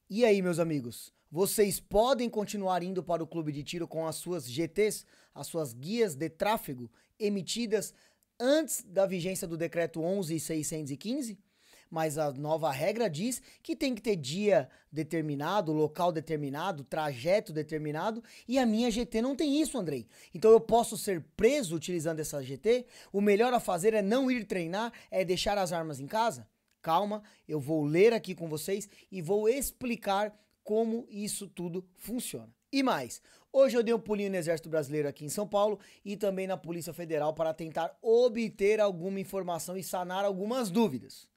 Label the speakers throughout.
Speaker 1: E aí, meus amigos, vocês podem continuar indo para o clube de tiro com as suas GTs, as suas guias de tráfego emitidas antes da vigência do decreto 11.615? Mas a nova regra diz que tem que ter dia determinado, local determinado, trajeto determinado, e a minha GT não tem isso, Andrei. Então eu posso ser preso utilizando essa GT? O melhor a fazer é não ir treinar, é deixar as armas em casa? Calma, eu vou ler aqui com vocês e vou explicar como isso tudo funciona. E mais, hoje eu dei um pulinho no Exército Brasileiro aqui em São Paulo e também na Polícia Federal para tentar obter alguma informação e sanar algumas dúvidas.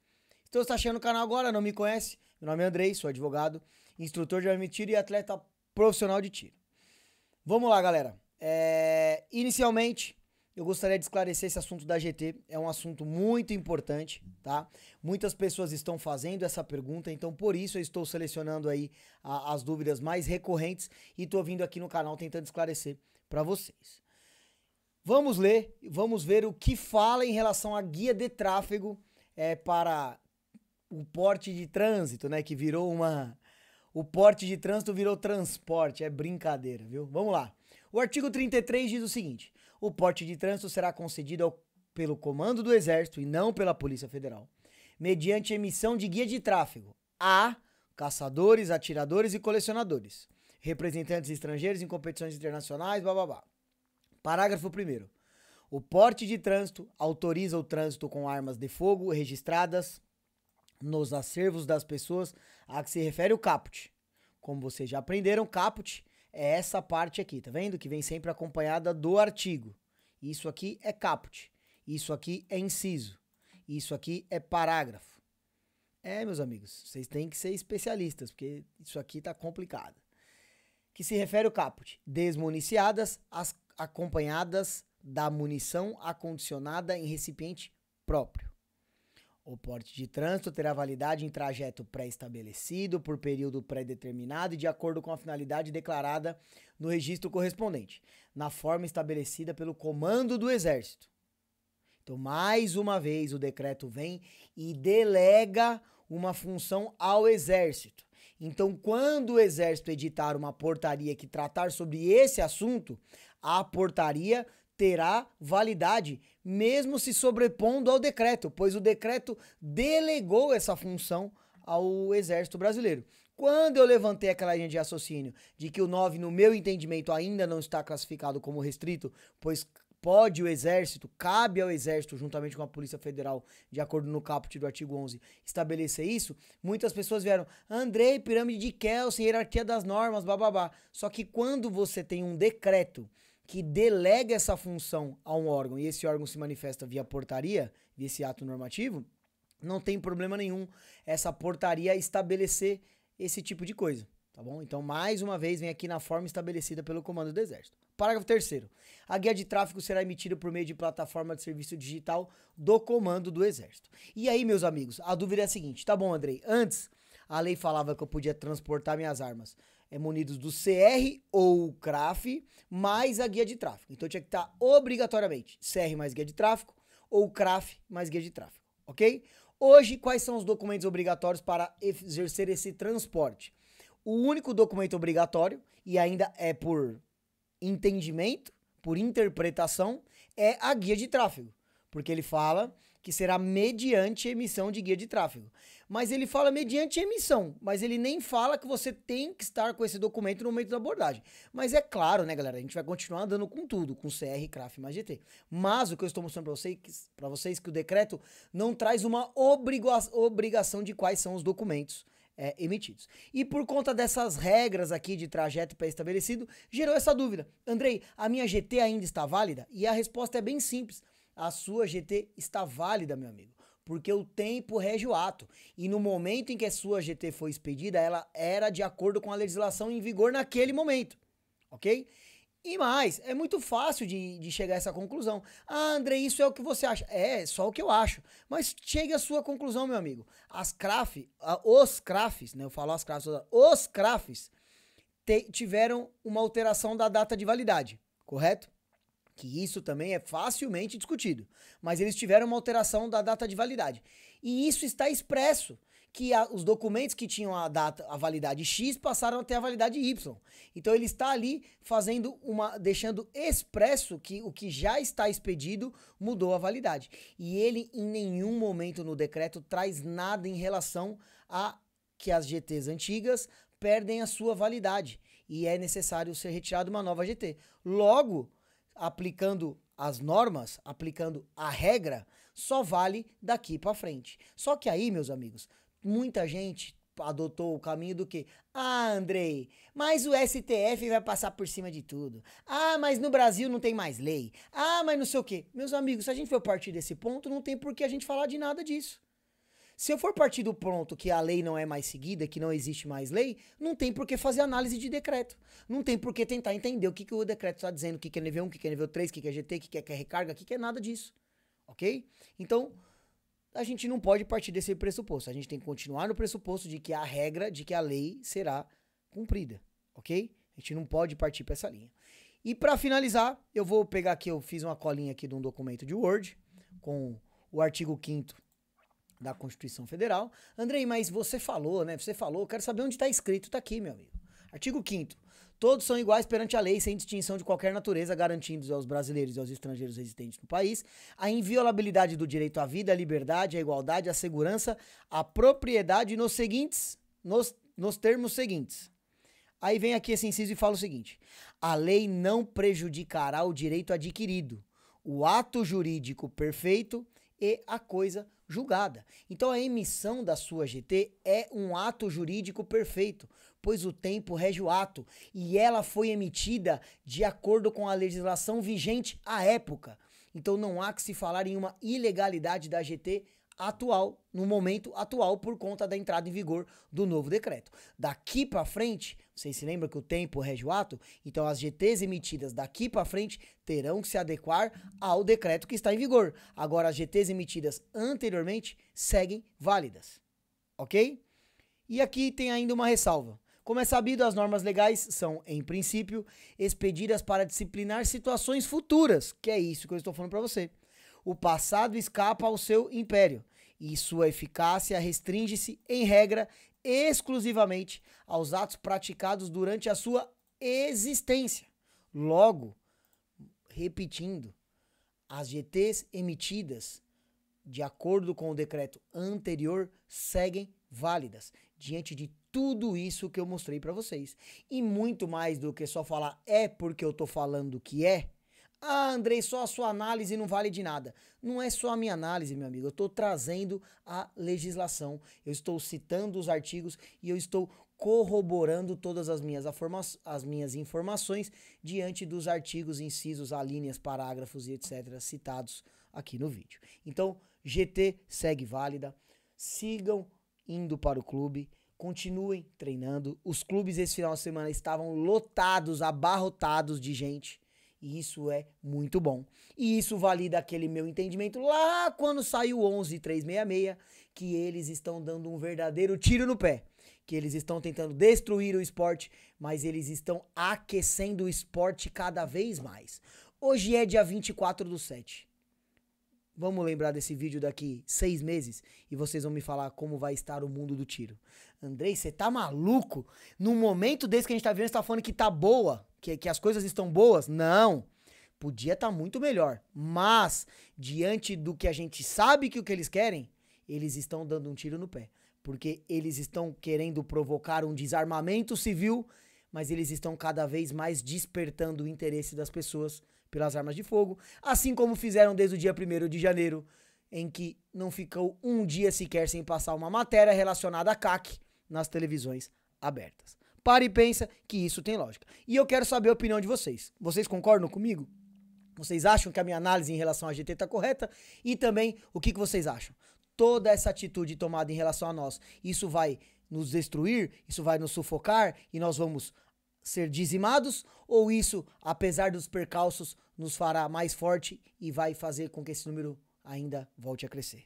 Speaker 1: Então, você está chegando no canal agora, não me conhece? Meu nome é Andrei, sou advogado, instrutor de arma de tiro e atleta profissional de tiro. Vamos lá, galera. Inicialmente, eu gostaria de esclarecer esse assunto da GT. É um assunto muito importante, tá? Muitas pessoas estão fazendo essa pergunta, então por isso eu estou selecionando aí as dúvidas mais recorrentes e estou vindo aqui no canal tentando esclarecer para vocês. Vamos ler, vamos ver o que fala em relação à guia de tráfego para o porte de trânsito, né? Que virou o porte de trânsito virou transporte, é brincadeira, viu? Vamos lá. O artigo 33 diz o seguinte: o porte de trânsito será concedido pelo Comando do Exército e não pela Polícia Federal, mediante emissão de guia de tráfego a caçadores, atiradores e colecionadores, representantes estrangeiros em competições internacionais, blá. Parágrafo 1º. O porte de trânsito autoriza o trânsito com armas de fogo registradas nos acervos das pessoas a que se refere o caput. Como vocês já aprenderam, caput é essa parte aqui, tá vendo? Que vem sempre acompanhada do artigo. Isso aqui é caput. Isso aqui é inciso. Isso aqui é parágrafo. Meus amigos, vocês têm que ser especialistas, porque isso aqui tá complicado. Que se refere o caput. Desmuniciadas, as acompanhadas da munição acondicionada em recipiente próprio. O porte de trânsito terá validade em trajeto pré-estabelecido, por período pré-determinado e de acordo com a finalidade declarada no registro correspondente, na forma estabelecida pelo Comando do Exército. Então, mais uma vez, o decreto vem e delega uma função ao Exército. Então, quando o Exército editar uma portaria que tratar sobre esse assunto, a portaria terá validade, mesmo se sobrepondo ao decreto, pois o decreto delegou essa função ao Exército Brasileiro. Quando eu levantei aquela linha de raciocínio de que o 9, no meu entendimento, ainda não está classificado como restrito, pois pode o Exército, cabe ao Exército, juntamente com a Polícia Federal, de acordo no caput do artigo 11, estabelecer isso, muitas pessoas vieram, Andrei, pirâmide de Kelsen, hierarquia das normas, bababá. Só que quando você tem um decreto que delega essa função a um órgão e esse órgão se manifesta via portaria, via esse ato normativo, não tem problema nenhum essa portaria estabelecer esse tipo de coisa, tá bom? Então, mais uma vez, vem aqui na forma estabelecida pelo Comando do Exército. Parágrafo 3º. A guia de tráfego será emitida por meio de plataforma de serviço digital do Comando do Exército. E aí, meus amigos, a dúvida é a seguinte, tá bom, Andrei, antes a lei falava que eu podia transportar minhas armas munidos do CR ou CRAF mais a guia de tráfego. Então tinha que estar obrigatoriamente CR mais guia de tráfego ou CRAF mais guia de tráfego, ok? Hoje, quais são os documentos obrigatórios para exercer esse transporte? O único documento obrigatório, e ainda é por entendimento, por interpretação, é a guia de tráfego, porque ele fala que será mediante emissão de guia de tráfego. Mas ele fala mediante emissão, mas ele nem fala que você tem que estar com esse documento no momento da abordagem. Mas é claro, né, galera, a gente vai continuar andando com tudo, com CR, CRAF mais GT. Mas o que eu estou mostrando para vocês que o decreto não traz uma obrigação de quais são os documentos emitidos. E por conta dessas regras aqui de trajeto pré-estabelecido, gerou essa dúvida. Andrei, a minha GT ainda está válida? E a resposta é bem simples. A sua GT está válida, meu amigo, porque o tempo rege o ato. E no momento em que a sua GT foi expedida, ela era de acordo com a legislação em vigor naquele momento, ok? E mais, é muito fácil de chegar a essa conclusão. Ah, André, isso é o que você acha. É só o que eu acho. Mas chegue à sua conclusão, meu amigo. As CRAF, os CRAFs, né? Eu falo as CRAFs, os CRAFs tiveram uma alteração da data de validade, correto? Que isso também é facilmente discutido. Mas eles tiveram uma alteração da data de validade. E isso está expresso, que os documentos que tinham a validade X passaram a ter a validade Y. Então ele está ali deixando expresso que o que já está expedido mudou a validade. E ele em nenhum momento no decreto traz nada em relação a que as GTs antigas perdem a sua validade e é necessário ser retirada uma nova GT. Logo, aplicando as normas, aplicando a regra, só vale daqui para frente. Só que aí, meus amigos, muita gente adotou o caminho do que? Ah, Andrei, mas o STF vai passar por cima de tudo. Ah, mas no Brasil não tem mais lei. Ah, mas não sei o quê. Meus amigos, se a gente for partir desse ponto, não tem por que a gente falar de nada disso. Se eu for partir do ponto que a lei não é mais seguida, que não existe mais lei, não tem por que fazer análise de decreto. Não tem por que tentar entender o que o decreto está dizendo, o que é nível 1, o que é nível 3, o que é GT, o que é recarga, o que é nada disso. Ok? Então, a gente não pode partir desse pressuposto. A gente tem que continuar no pressuposto de que a regra, de que a lei será cumprida. Ok? A gente não pode partir para essa linha. E para finalizar, eu vou pegar aqui, eu fiz uma colinha aqui de um documento de Word, com o artigo 5º da Constituição Federal. Andrei, mas você falou, né? Você falou, eu quero saber onde está escrito. Tá aqui, meu amigo. Artigo 5º. Todos são iguais perante a lei, sem distinção de qualquer natureza, garantindo aos brasileiros e aos estrangeiros residentes no país a inviolabilidade do direito à vida, à liberdade, à igualdade, à segurança, à propriedade nos termos seguintes. Aí vem aqui esse inciso e fala o seguinte: a lei não prejudicará o direito adquirido, o ato jurídico perfeito e a coisa julgada. Então a emissão da sua GT é um ato jurídico perfeito, pois o tempo rege o ato e ela foi emitida de acordo com a legislação vigente à época. Então não há que se falar em uma ilegalidade da GT atual, no momento atual, por conta da entrada em vigor do novo decreto. Daqui para frente, vocês se lembram que o tempo rege o ato? Então as GTs emitidas daqui para frente terão que se adequar ao decreto que está em vigor. Agora as GTs emitidas anteriormente seguem válidas, ok? E aqui tem ainda uma ressalva. Como é sabido, as normas legais são, em princípio, expedidas para disciplinar situações futuras, que é isso que eu estou falando para você. O passado escapa ao seu império e sua eficácia restringe-se, em regra, exclusivamente aos atos praticados durante a sua existência. Logo, repetindo, as GTs emitidas de acordo com o decreto anterior seguem válidas, diante de tudo isso que eu mostrei para vocês. E muito mais do que só falar é porque eu tô falando que é. Ah, Andrei, só a sua análise não vale de nada. Não é só a minha análise, meu amigo. Eu estou trazendo a legislação. Eu estou citando os artigos e eu estou corroborando todas as minhas informações diante dos artigos, incisos, alíneas, parágrafos e etc. citados aqui no vídeo. Então, GT segue válida. Sigam indo para o clube. Continuem treinando. Os clubes esse final de semana estavam lotados, abarrotados de gente. E isso é muito bom. E isso valida aquele meu entendimento lá quando saiu o 11.366, que eles estão dando um verdadeiro tiro no pé. Que eles estão tentando destruir o esporte, mas eles estão aquecendo o esporte cada vez mais. Hoje é dia 24/7. Vamos lembrar desse vídeo daqui 6 meses e vocês vão me falar como vai estar o mundo do tiro. Andrei, você tá maluco? Num momento desse que a gente tá vendo, você tá falando que tá boa, que as coisas estão boas? Não. Podia estar muito melhor. Mas, diante do que a gente sabe que o que eles querem, eles estão dando um tiro no pé. Porque eles estão querendo provocar um desarmamento civil, mas eles estão cada vez mais despertando o interesse das pessoas pelas armas de fogo, assim como fizeram desde o dia 1º de janeiro, em que não ficou um dia sequer sem passar uma matéria relacionada a CAC nas televisões abertas. Para e pensa que isso tem lógica. E eu quero saber a opinião de vocês. Vocês concordam comigo? Vocês acham que a minha análise em relação à GT está correta? E também, o que vocês acham? Toda essa atitude tomada em relação a nós, isso vai nos destruir? Isso vai nos sufocar? E nós vamos ser dizimados, ou isso, apesar dos percalços, nos fará mais forte e vai fazer com que esse número ainda volte a crescer?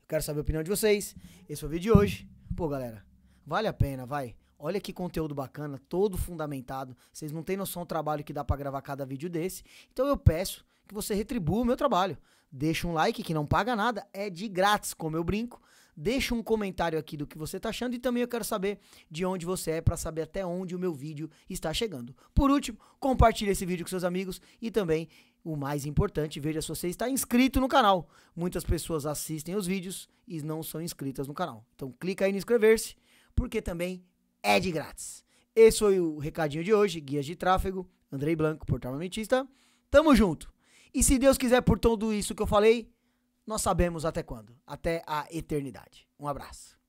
Speaker 1: Eu quero saber a opinião de vocês. Esse foi o vídeo de hoje. Pô, galera, vale a pena, vai. Olha que conteúdo bacana, todo fundamentado. Vocês não têm noção do trabalho que dá pra gravar cada vídeo desse. Então eu peço que você retribua o meu trabalho. Deixa um like que não paga nada, é de grátis, como eu brinco. deixa um comentário aqui do que você está achando e também eu quero saber de onde você é para saber até onde o meu vídeo está chegando. Por último, compartilhe esse vídeo com seus amigos e também, o mais importante, veja se você está inscrito no canal. Muitas pessoas assistem os vídeos e não são inscritas no canal. Então clica aí em inscrever-se, porque também é de grátis. Esse foi o recadinho de hoje, Guias de Tráfego, Andrei Blanco, Portal Armamentista. Tamo junto. E se Deus quiser, por tudo isso que eu falei, nós sabemos até quando. Até a eternidade. Um abraço.